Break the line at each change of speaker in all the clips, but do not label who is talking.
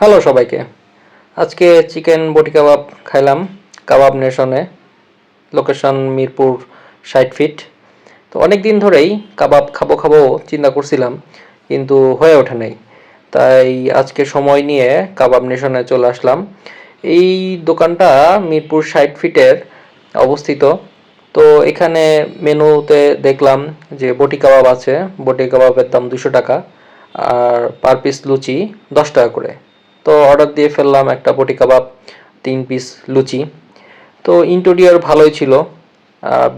Hello সবাইকে। আজকে chicken বটি কাবাব খাইলাম কাবাব নেশনে, লোকেশন মিরপুর 60 ফিট। তো অনেক দিন ধরেই কাবাব খাবো খাবো চিন্তা করছিলাম, কিন্তু হয়ে ওঠে নাই। তাই আজকে সময় নিয়ে কাবাব নেশনে চলে আসলাম। এই দোকানটা মিরপুর 60 ফিটের অবস্থিত। তো এখানে মেনুতে দেখলাম যে বটি কাবাব আছে। বটি কাবাবের দাম 200 টাকা, আর পার পিস লুচি 10 টাকা করে। তো অর্ডার দিয়ে ফেললাম একটা বটি কাবাব, 3 পিস লুচি। তো ইন্টেরিয়র ভালোই ছিল,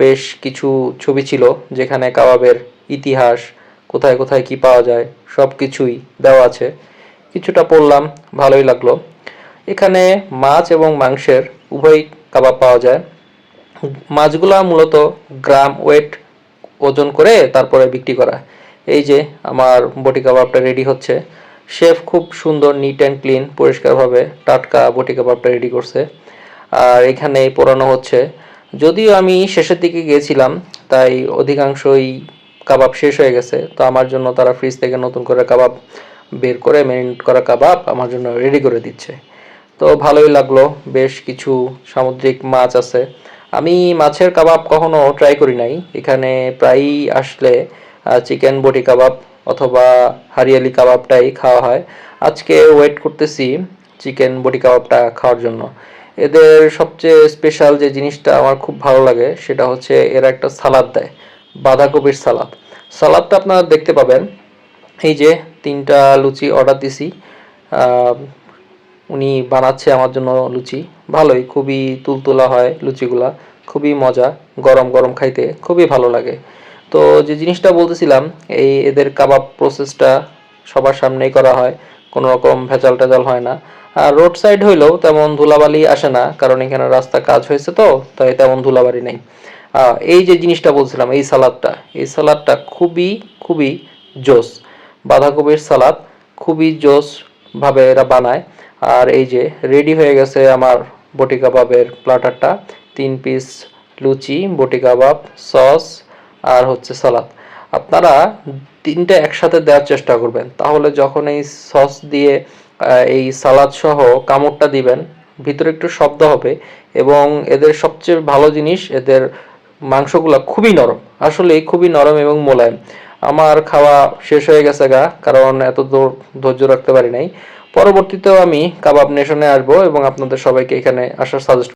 বেশ কিছু ছবি ছিল যেখানে কাবাবের ইতিহাস, কোথায় কোথায় কি পাওয়া যায় সব কিছুই দেওয়া আছে। কিছুটা পড়লাম, ভালোই লাগলো। এখানে মাছ এবং মাংসের উভয় কাবাব পাওয়া যায়। মাছগুলা মূলত গ্রাম ওয়েট ওজন করে তারপরে বিক্রি করা। এই যে আমার বটি কাবাবটা রেডি হচ্ছে। শেফ খুব সুন্দর, নিট অ্যান্ড ক্লিন, পরিষ্কারভাবে টাটকা বটি কাবাবটা রেডি করছে। আর এখানে পোড়ানো হচ্ছে। যদিও আমি শেষের দিকে গিয়েছিলাম, তাই অধিকাংশই কাবাব শেষ হয়ে গেছে। তো আমার জন্য তারা ফ্রিজ থেকে নতুন করে কাবাব বের করে ম্যারিনেট করা কাবাব আমার জন্য রেডি করে দিচ্ছে। তো ভালোই লাগলো। বেশ কিছু সামুদ্রিক মাছ আছে। আমি মাছের কাবাব কখনো ট্রাই করি নাই। এখানে প্রায়ই আসলে চিকেন বটি কাবাব অথবা হারিয়ালি কাবাবটাই খাওয়া হয়। আজকে ওয়েট করতেছি চিকেন বটি কাবাবটা খাওয়ার জন্য। এদের সবচেয়ে স্পেশাল যে জিনিসটা আমার খুব ভালো লাগে সেটা হচ্ছে এরা একটা সালাদ দেয়, বাঁধাকপির সালাদ। সালাদটা আপনারা দেখতে পাবেন। এই যে 3টা লুচি অর্ডার দিছি। আহ, উনি বানাচ্ছে আমার জন্য লুচি। ভালোই, খুবই তুলতুলা হয় লুচিগুলা, খুবই মজা। গরম গরম খাইতে খুবই ভালো লাগে। তো যে জিনিসটা বলতেছিলাম, এদের কাবাব প্রসেসটা সবার সামনেই করা হয়, কোনো রকম ভেজাল টেজাল হয় না। আর রোড সাইড হইলেও তেমন ধুলাবালি আসে না, কারণ এখানে রাস্তা কাজ হয়েছে, তো তাই তেমন ধুলাবালি নেই। এই যে জিনিসটা বলছিলাম, এই সালাদটা খুবই খুবই জোস। বাঁধাকপির সালাদ খুবই জোস ভাবে এরা বানায়। আর এই যে রেডি হয়ে গেছে আমার বটি কাবাবের প্ল্যাটারটা। 3 পিস লুচি, বটি কাবাব, সস আর হচ্ছে সালাদ। আপনারা তিনটা একসাথে দেওয়ার চেষ্টা করবেন, তাহলে যখন এই সস দিয়ে এই সালাদ সহ কামড়টা দিবেন, ভিতরে একটু শব্দ হবে। এবং এদের সবচেয়ে ভালো জিনিস, এদের মাংসগুলা খুবই নরম, আসলে খুবই নরম এবং মোলায়েম। আমার খাওয়া শেষ হয়ে গেছে গা, কারণ এত দূর ধৈর্য রাখতে পারি নাই। পরবর্তীতেও আমি কাবাব নেশনে আসবো এবং আপনাদের সবাইকে এখানে আসার সাজেস্ট